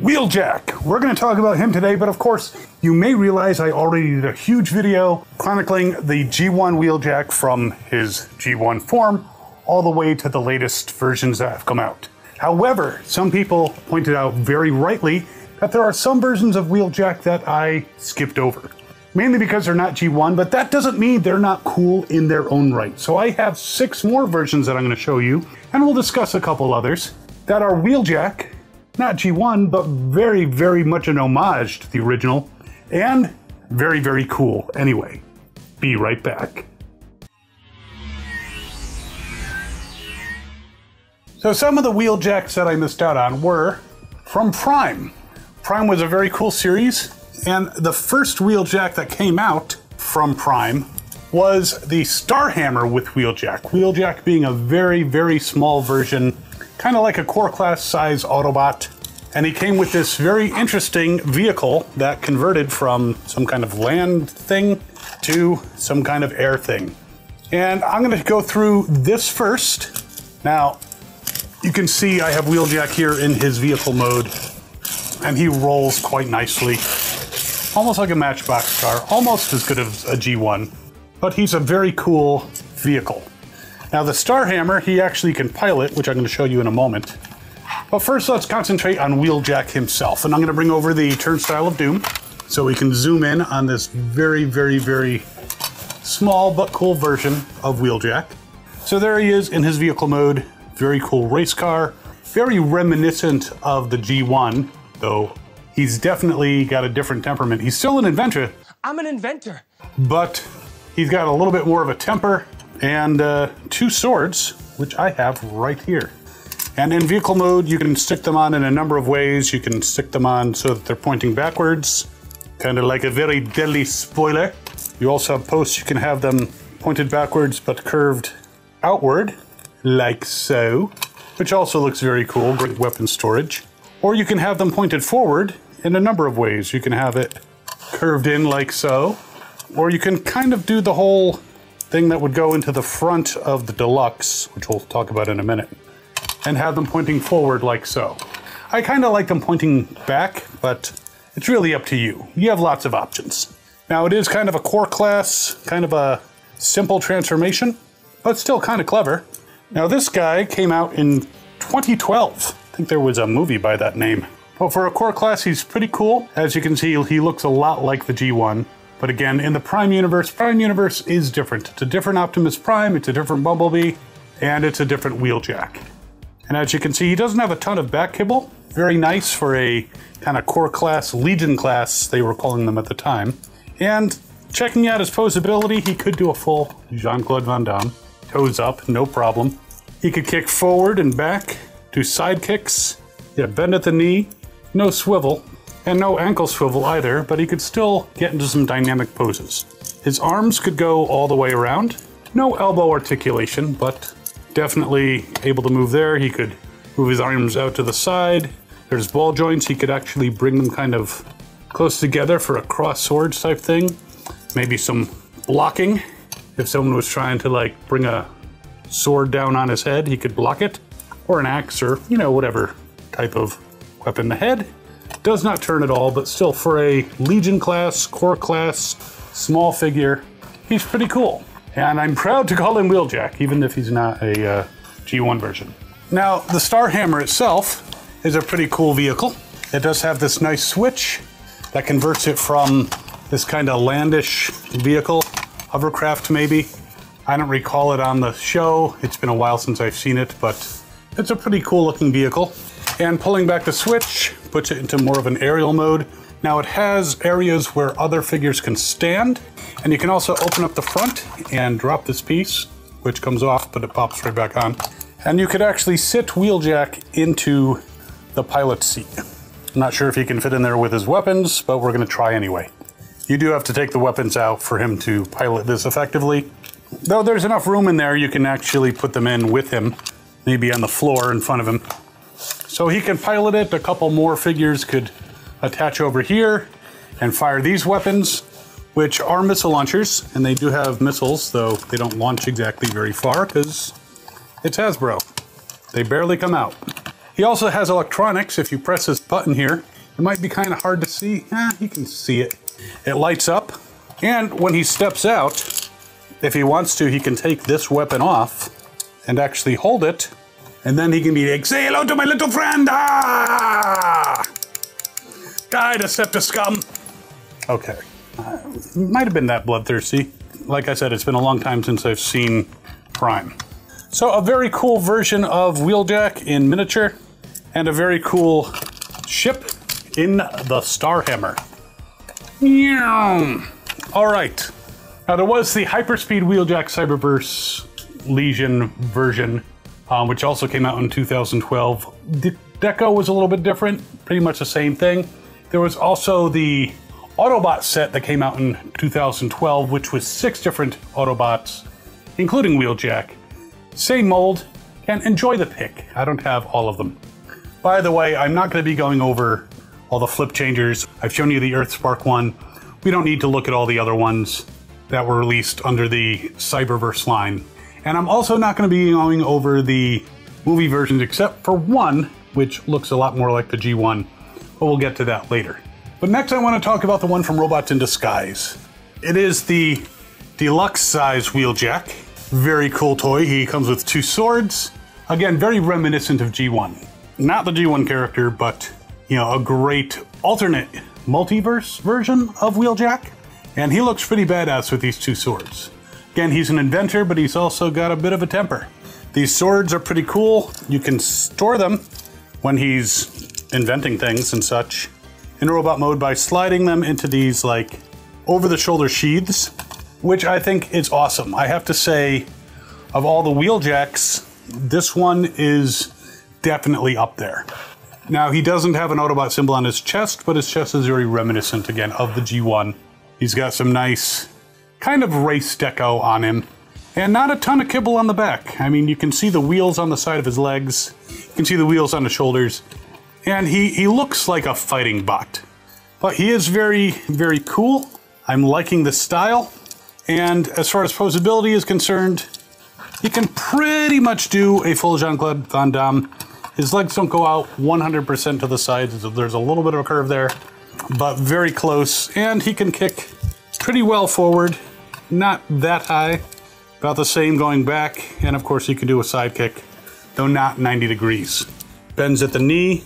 Wheeljack. We're going to talk about him today, but of course, you may realize I already did a huge video chronicling the G1 Wheeljack from his G1 form all the way to the latest versions that have come out. However, some people pointed out very rightly that there are some versions of Wheeljack that I skipped over. Mainly because they're not G1, but that doesn't mean they're not cool in their own right. So I have 6 more versions that I'm going to show you, and we'll discuss a couple others that are Wheeljack, not G1, but very, very much an homage to the original, and very, very cool anyway. Be right back. So some of the Wheeljacks that I missed out on were from Prime. Prime was a very cool series, and the first Wheeljack that came out from Prime was the Starhammer with Wheeljack. Wheeljack being a very, very small version, kind of like a core class size Autobot. And he came with this very interesting vehicle that converted from some kind of land thing to some kind of air thing. And I'm going to go through this first. Now, you can see I have Wheeljack here in his vehicle mode, and he rolls quite nicely. Almost like a Matchbox car, almost as good as a G1, but he's a very cool vehicle. Now the Starhammer, he actually can pilot, which I'm going to show you in a moment. But first let's concentrate on Wheeljack himself, and I'm going to bring over the Turnstile of Doom so we can zoom in on this very, very, very small but cool version of Wheeljack. So there he is in his vehicle mode, very cool race car, very reminiscent of the G1, though he's definitely got a different temperament. He's still an inventor. I'm an inventor. But he's got a little bit more of a temper and 2 swords, which I have right here. And in vehicle mode, you can stick them on in a number of ways. You can stick them on so that they're pointing backwards, kind of like a very deadly spoiler. You also have posts, you can have them pointed backwards but curved outward, like so, which also looks very cool, great weapon storage. Or you can have them pointed forward in a number of ways. You can have it curved in like so, or you can kind of do the whole thing that would go into the front of the Deluxe, which we'll talk about in a minute, and have them pointing forward like so. I kind of like them pointing back, but it's really up to you. You have lots of options. Now it is kind of a core class, kind of a simple transformation, but still kind of clever. Now this guy came out in 2012. I think there was a movie by that name. But for a core class, he's pretty cool. As you can see, he looks a lot like the G1. But again, in the Prime universe is different. It's a different Optimus Prime, it's a different Bumblebee, and it's a different Wheeljack. And as you can see, he doesn't have a ton of back kibble. Very nice for a kind of core class, Legion class, they were calling them at the time. And checking out his posability, he could do a full Jean-Claude Van Damme. Toes up, no problem. He could kick forward and back, do side kicks, yeah, bend at the knee, no swivel, and no ankle swivel either, but he could still get into some dynamic poses. His arms could go all the way around. No elbow articulation, but definitely able to move there. He could move his arms out to the side. There's ball joints. He could actually bring them kind of close together for a cross swords type thing. Maybe some blocking. If someone was trying to like bring a sword down on his head, he could block it. Or an axe or, you know, whatever type of weapon. The head does not turn at all, but still for a Legion class, core class, small figure, he's pretty cool. And I'm proud to call him Wheeljack, even if he's not a G1 version. Now, the Starhammer itself is a pretty cool vehicle. It does have this nice switch that converts it from this kind of landish vehicle, hovercraft maybe. I don't recall it on the show. It's been a while since I've seen it, but it's a pretty cool looking vehicle. And pulling back the switch puts it into more of an aerial mode. Now it has areas where other figures can stand, and you can also open up the front and drop this piece, which comes off, but it pops right back on. And you could actually sit Wheeljack into the pilot's seat. I'm not sure if he can fit in there with his weapons, but we're gonna try anyway. You do have to take the weapons out for him to pilot this effectively. Though there's enough room in there, you can actually put them in with him, maybe on the floor in front of him. So he can pilot it. A couple more figures could attach over here and fire these weapons, which are missile launchers, and they do have missiles, though they don't launch exactly very far because it's Hasbro. They barely come out. He also has electronics. If you press this button here, it might be kind of hard to see. You can see it. It lights up. And when he steps out, if he wants to, he can take this weapon off and actually hold it. And then he can be like, say hello to my little friend! Ah! Die, Decepticon! Okay. Might have been that bloodthirsty. Like I said, it's been a long time since I've seen Prime. So a very cool version of Wheeljack in miniature, and a very cool ship in the Starhammer. All right. Now there was the Hyperspeed Wheeljack Cyberverse Legion version, which also came out in 2012. The deco was a little bit different, pretty much the same thing. There was also the Autobot set that came out in 2012, which was 6 different Autobots, including Wheeljack. Same mold, and enjoy the pick. I don't have all of them. By the way, I'm not going to be going over all the flip changers. I've shown you the Earthspark one. We don't need to look at all the other ones that were released under the Cyberverse line. And I'm also not going to be going over the movie versions except for one, which looks a lot more like the G1, but we'll get to that later. But next I want to talk about the one from Robots in Disguise. It is the Deluxe size Wheeljack. Very cool toy. He comes with 2 swords. Again, very reminiscent of G1. Not the G1 character, but, you know, a great alternate multiverse version of Wheeljack. And he looks pretty badass with these 2 swords. Again, he's an inventor, but he's also got a bit of a temper. These swords are pretty cool. You can store them when he's inventing things and such in robot mode by sliding them into these, like, over-the-shoulder sheaths, which I think is awesome. I have to say, of all the Wheeljacks, this one is definitely up there. Now, he doesn't have an Autobot symbol on his chest, but his chest is very reminiscent, again, of the G1. He's got some nice kind of race deco on him, and not a ton of kibble on the back. I mean, you can see the wheels on the side of his legs, you can see the wheels on the shoulders, and he looks like a fighting bot. But he is very, very cool. I'm liking the style, and as far as posability is concerned, he can pretty much do a full Jean-Claude Van Damme. His legs don't go out 100% to the sides. There's a little bit of a curve there, but very close. And he can kick pretty well forward, not that high, about the same going back. And of course, he can do a side kick, though not 90 degrees. Bends at the knee.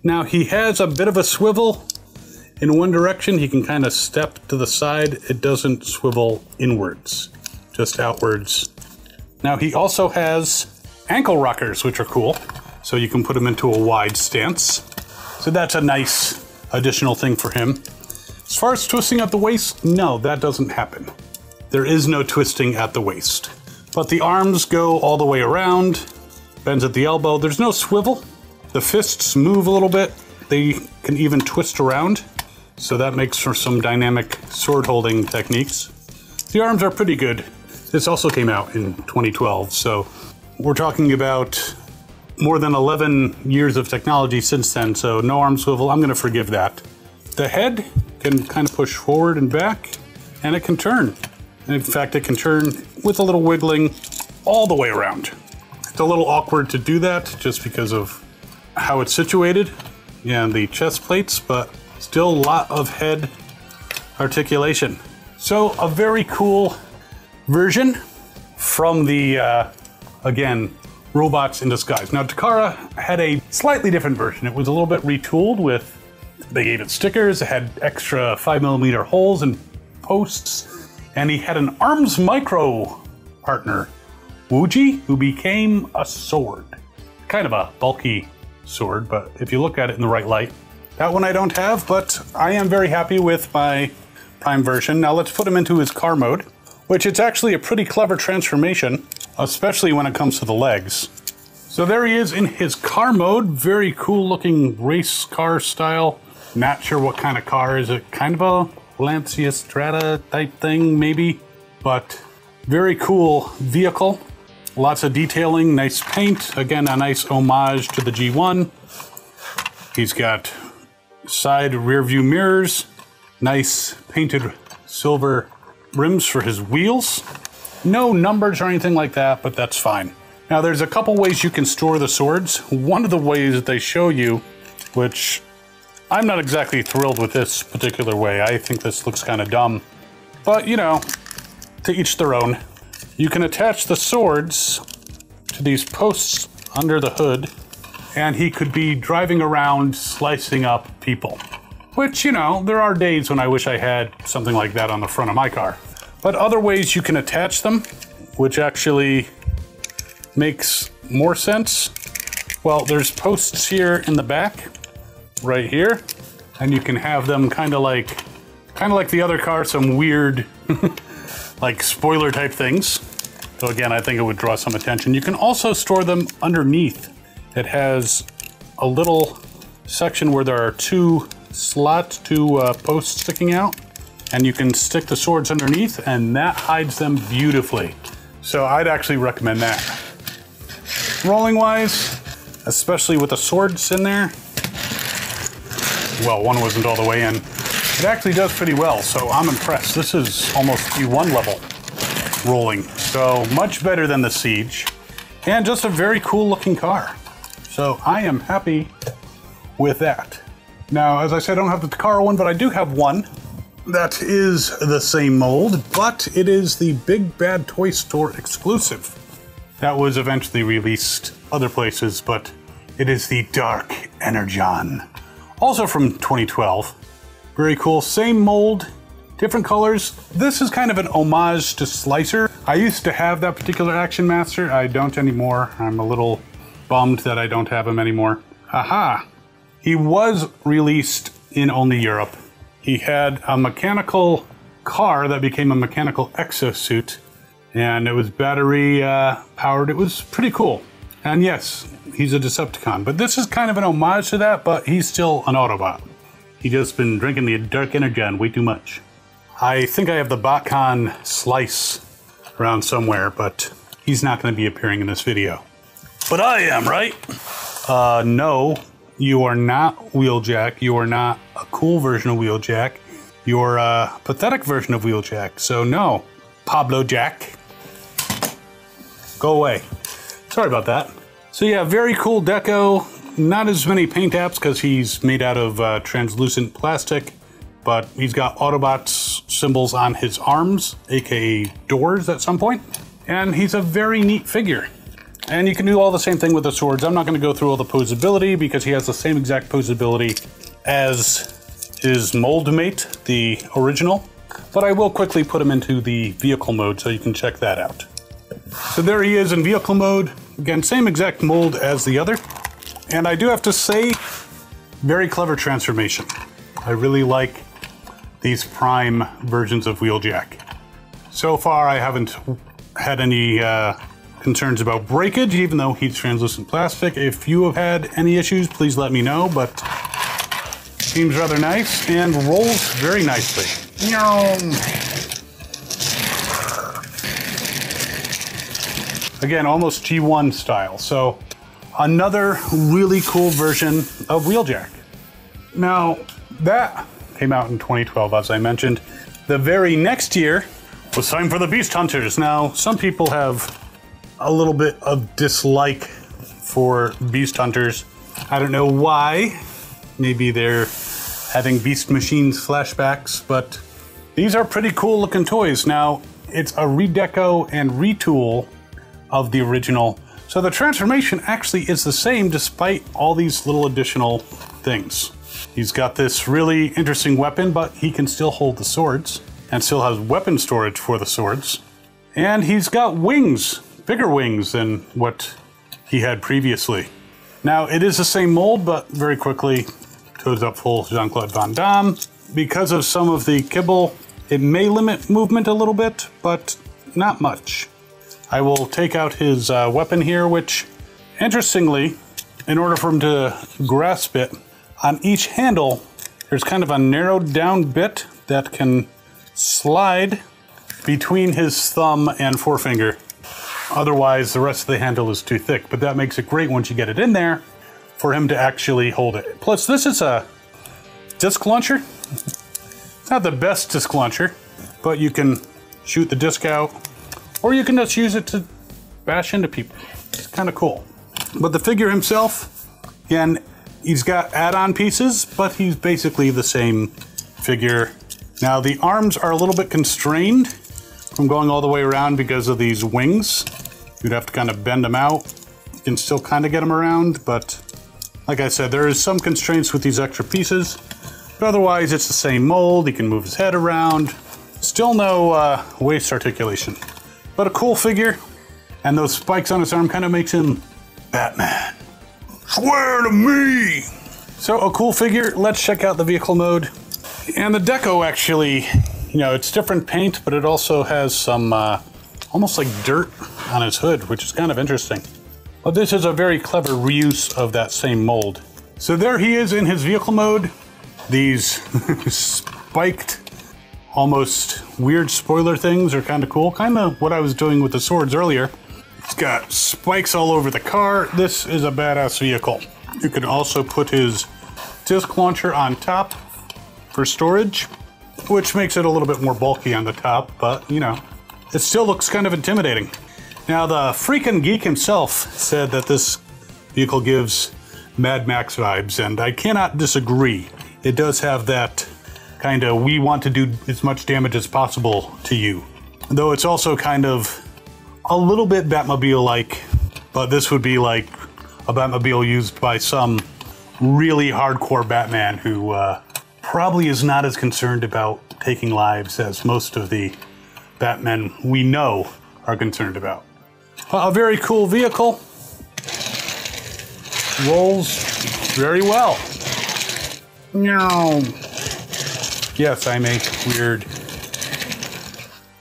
Now he has a bit of a swivel in one direction. He can kind of step to the side. It doesn't swivel inwards, just outwards. Now he also has ankle rockers, which are cool. So you can put him into a wide stance. So that's a nice additional thing for him. As far as twisting at the waist, no, that doesn't happen. There is no twisting at the waist. But the arms go all the way around, bends at the elbow. There's no swivel. The fists move a little bit. They can even twist around. So that makes for some dynamic sword holding techniques. The arms are pretty good. This also came out in 2012, so we're talking about more than 11 years of technology since then, so no arm swivel. I'm going to forgive that. The head can kind of push forward and back, and it can turn. And in fact, it can turn with a little wiggling all the way around. It's a little awkward to do that just because of how it's situated and the chest plates, but still a lot of head articulation. So a very cool version from the, again, Robots in Disguise. Now, Takara had a slightly different version. It was a little bit retooled with, they gave it stickers, it had extra 5mm holes and posts, and he had an Arms Micro partner, Wuji, who became a sword. Kind of a bulky sword, but if you look at it in the right light. That one I don't have, but I am very happy with my Prime version. Now let's put him into his car mode, which it's actually a pretty clever transformation, especially when it comes to the legs. So there he is in his car mode. Very cool looking race car style. Not sure what kind of car. Is it kind of a Lancia Strata type thing, maybe? But very cool vehicle. Lots of detailing, nice paint. Again, a nice homage to the G1. He's got side rear view mirrors. Nice painted silver rims for his wheels. No numbers or anything like that, but that's fine. Now there's a couple ways you can store the swords. One of the ways that they show you, which I'm not exactly thrilled with this particular way. I think this looks kind of dumb, but you know, to each their own. You can attach the swords to these posts under the hood, and he could be driving around slicing up people. Which, you know, there are days when I wish I had something like that on the front of my car. But other ways you can attach them, which actually makes more sense. Well, there's posts here in the back, right here, and you can have them kind of like the other car, some weird like spoiler type things. So again, I think it would draw some attention. You can also store them underneath. It has a little section where there are two posts sticking out, and you can stick the swords underneath, and that hides them beautifully. So I'd actually recommend that. Rolling wise, especially with the swords in there, well, one wasn't all the way in. It actually does pretty well, so I'm impressed. This is almost G1 level rolling, so much better than the Siege, and just a very cool looking car. So I am happy with that. Now, as I said, I don't have the Takara one, but I do have one that is the same mold, but it is the Big Bad Toy Store exclusive. That was eventually released other places, but it is the Dark Energon. Also from 2012. Very cool, same mold, different colors. This is kind of an homage to Slicer. I used to have that particular Action Master. I don't anymore. I'm a little bummed that I don't have him anymore. Haha. He was released in only Europe. He had a mechanical car that became a mechanical exosuit, and it was battery powered. It was pretty cool. And yes, he's a Decepticon, but this is kind of an homage to that, but he's still an Autobot. He's just been drinking the Dark Energon way too much. I think I have the BotCon Slice around somewhere, but he's not going to be appearing in this video. But I am, right? No, you are not Wheeljack. You are not a cool version of Wheeljack. You're a pathetic version of Wheeljack. So no, Pablo Jack. Go away. Sorry about that. So yeah, very cool deco. Not as many paint apps because he's made out of translucent plastic, but he's got Autobots symbols on his arms, aka doors at some point. And he's a very neat figure. And you can do all the same thing with the swords. I'm not going to go through all the posability because he has the same exact posability as his mold mate, the original. But I will quickly put him into the vehicle mode so you can check that out. So there he is in vehicle mode. Again, same exact mold as the other. And I do have to say, very clever transformation. I really like these Prime versions of Wheeljack. So far, I haven't had any concerns about breakage, even though he's translucent plastic. If you have had any issues, please let me know, but seems rather nice and rolls very nicely. Again, almost G1 style. So another really cool version of Wheeljack. Now, that came out in 2012, as I mentioned. The very next year was time for the Beast Hunters. Now, some people have a little bit of dislike for Beast Hunters. I don't know why. Maybe they're having Beast Machines flashbacks, but these are pretty cool looking toys. Now, it's a redeco and retool of the original. So the transformation actually is the same despite all these little additional things. He's got this really interesting weapon, but he can still hold the swords and still has weapon storage for the swords. And he's got wings, bigger wings than what he had previously. Now, it is the same mold, but very quickly toes up full Jean-Claude Van Damme. Because of some of the kibble, it may limit movement a little bit, but not much. I will take out his weapon here, which, interestingly, in order for him to grasp it, on each handle, there's kind of a narrowed down bit that can slide between his thumb and forefinger. Otherwise, the rest of the handle is too thick, but that makes it great once you get it in there for him to actually hold it. Plus, this is a disc launcher. It's not the best disc launcher, but you can shoot the disc out, or you can just use it to bash into people. It's kind of cool. But the figure himself, again, he's got add-on pieces, but he's basically the same figure. Now the arms are a little bit constrained from going all the way around because of these wings. You'd have to kind of bend them out. You can still kind of get them around, but like I said, there is some constraints with these extra pieces. But otherwise, it's the same mold. He can move his head around. Still no waist articulation. But a cool figure. And those spikes on his arm kind of makes him Batman. Swear to me! So a cool figure. Let's check out the vehicle mode. And the deco actually, you know, it's different paint, but it also has some almost like dirt on his hood, which is kind of interesting. But this is a very clever reuse of that same mold. So there he is in his vehicle mode. These spiked, almost weird spoiler things are kind of cool. Kind of what I was doing with the swords earlier. It's got spikes all over the car. This is a badass vehicle. You can also put his disc launcher on top for storage, which makes it a little bit more bulky on the top, but you know, it still looks kind of intimidating. Now, the freaking geek himself said that this vehicle gives Mad Max vibes, and I cannot disagree. It does have that kind of, we want to do as much damage as possible to you. Though it's also kind of a little bit Batmobile-like, but this would be like a Batmobile used by some really hardcore Batman who probably is not as concerned about taking lives as most of the Batmen we know are concerned about. A very cool vehicle. Rolls very well. Meow. Yes, I make weird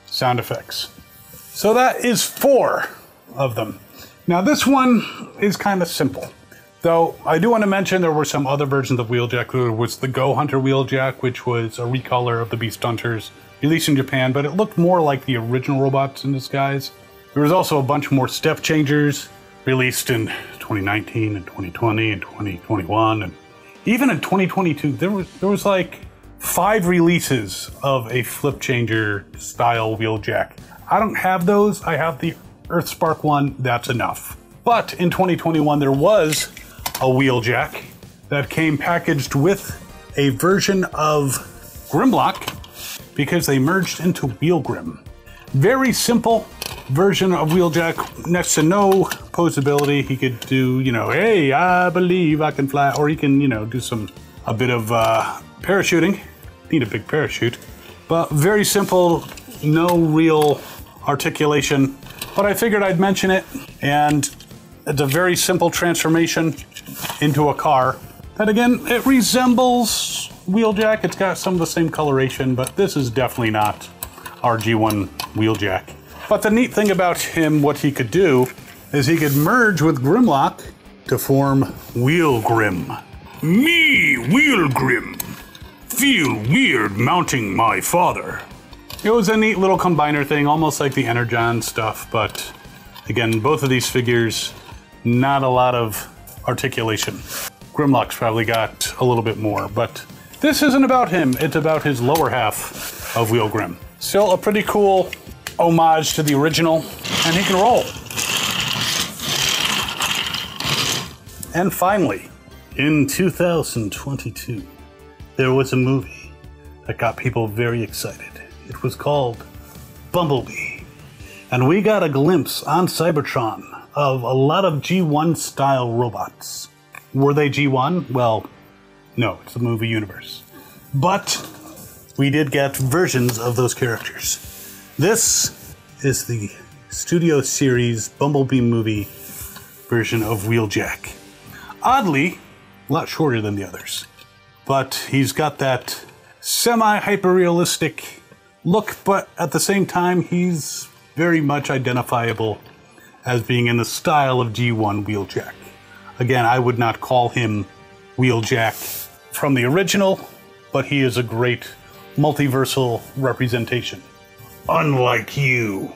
sound effects. So that is 4 of them. Now this one is kind of simple. Though I do want to mention there were some other versions of Wheeljack. There was the Go Hunter Wheeljack, which was a recolor of the Beast Hunters, released in Japan, but it looked more like the original robots in disguise. There was also a bunch more step changers released in 2019 and 2020 and 2021, and even in 2022. There was like 5 releases of a flip changer style Wheeljack. I don't have those. I have the Earthspark one. That's enough. But in 2021, there was a Wheeljack that came packaged with a version of Grimlock because they merged into Wheelgrim. Very simple version of Wheeljack, next to no posability. He could do, you know, hey, I believe I can fly, or he can, you know, do a bit of parachuting. Need a big parachute, but very simple, no real articulation. But I figured I'd mention it, and it's a very simple transformation into a car. And again, it resembles Wheeljack. It's got some of the same coloration, but this is definitely not our G1 Wheeljack. But the neat thing about him, what he could do, is he could merge with Grimlock to form Wheelgrim. Me, Wheelgrim. Feel weird mounting my father. It was a neat little combiner thing, almost like the Energon stuff, but again, both of these figures, not a lot of articulation. Grimlock's probably got a little bit more, but this isn't about him, it's about his lower half of Wheelgrim. Still a pretty cool homage to the original, and he can roll. And finally, in 2022, there was a movie that got people very excited. It was called Bumblebee. And we got a glimpse on Cybertron of a lot of G1 style robots. Were they G1? Well, no, it's the movie universe. But we did get versions of those characters. This is the Studio Series Bumblebee movie version of Wheeljack. Oddly, a lot shorter than the others. But he's got that semi-hyper-realistic look, but at the same time, he's very much identifiable as being in the style of G1 Wheeljack. Again, I would not call him Wheeljack from the original, but he is a great multiversal representation. Unlike you.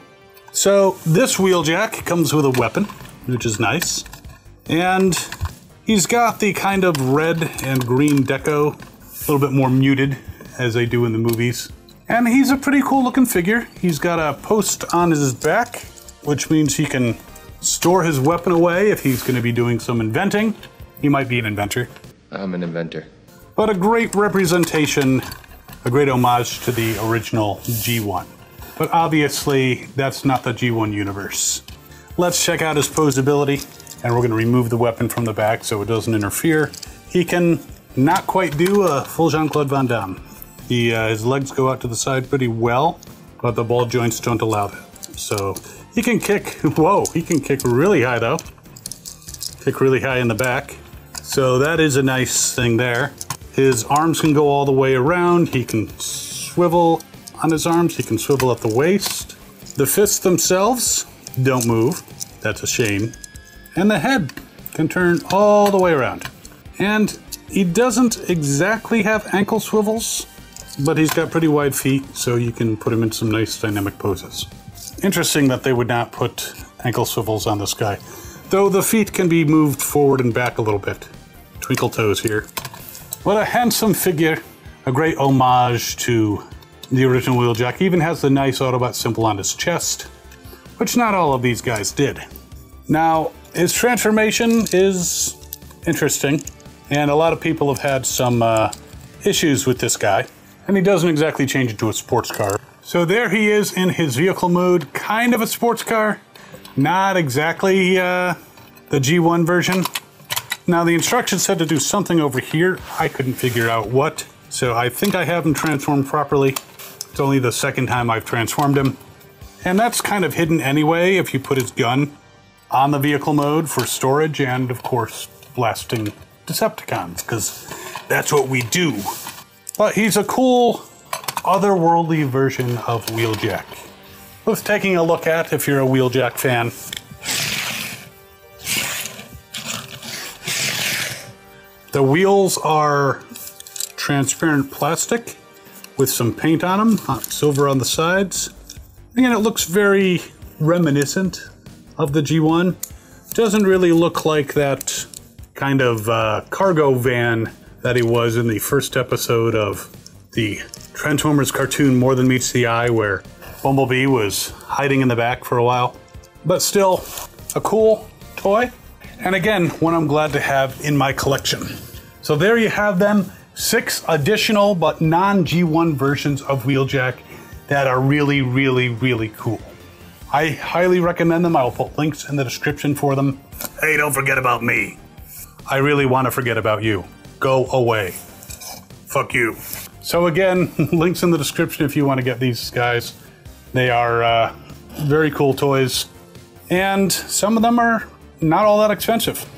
So this Wheeljack comes with a weapon, which is nice. And he's got the kind of red and green deco, a little bit more muted as they do in the movies. And he's a pretty cool looking figure. He's got a post on his back, which means he can store his weapon away if he's going to be doing some inventing. He might be an inventor. I'm an inventor. But a great representation, a great homage to the original G1. But obviously, that's not the G1 universe. Let's check out his posability, and we're going to remove the weapon from the back so it doesn't interfere. He can not quite do a full Jean-Claude Van Damme. His legs go out to the side pretty well, but the ball joints don't allow that. So he can kick, whoa, he can kick really high though. Kick really high in the back. So that is a nice thing there. His arms can go all the way around. He can swivel on his arms. He can swivel at the waist. The fists themselves don't move. That's a shame. And the head can turn all the way around. And he doesn't exactly have ankle swivels, but he's got pretty wide feet, so you can put him in some nice dynamic poses. Interesting that they would not put ankle swivels on this guy, though the feet can be moved forward and back a little bit. Twinkle toes here. What a handsome figure, a great homage to the original Wheeljack. Even has the nice Autobot symbol on his chest, which not all of these guys did. Now, his transformation is interesting, and a lot of people have had some issues with this guy, and he doesn't exactly change into a sports car. So there he is in his vehicle mode, kind of a sports car, not exactly the G1 version. Now the instructions said to do something over here. I couldn't figure out what, so I think I have him transformed properly. It's only the second time I've transformed him. And that's kind of hidden anyway if you put his gun on the vehicle mode for storage and, of course, blasting Decepticons, because that's what we do. But he's a cool, otherworldly version of Wheeljack. Worth taking a look at if you're a Wheeljack fan. The wheels are transparent plastic with some paint on them, silver on the sides. Again, it looks very reminiscent of the G1. Doesn't really look like that kind of cargo van that he was in the first episode of the Transformers cartoon More Than Meets the Eye, where Bumblebee was hiding in the back for a while. But still, a cool toy. And again, one I'm glad to have in my collection. So there you have them, 6 additional but non-G1 versions of Wheeljack that are really, really, really cool. I highly recommend them. I will put links in the description for them. Hey, don't forget about me. I really want to forget about you. Go away. Fuck you. So again, links in the description if you want to get these guys. They are very cool toys. And some of them are not all that expensive.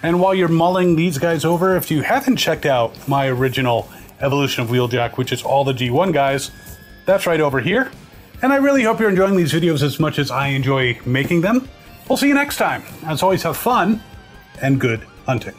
And while you're mulling these guys over, if you haven't checked out my original Evolution of Wheeljack, which is all the G1 guys, that's right over here. And I really hope you're enjoying these videos as much as I enjoy making them. We'll see you next time. As always, have fun and good hunting.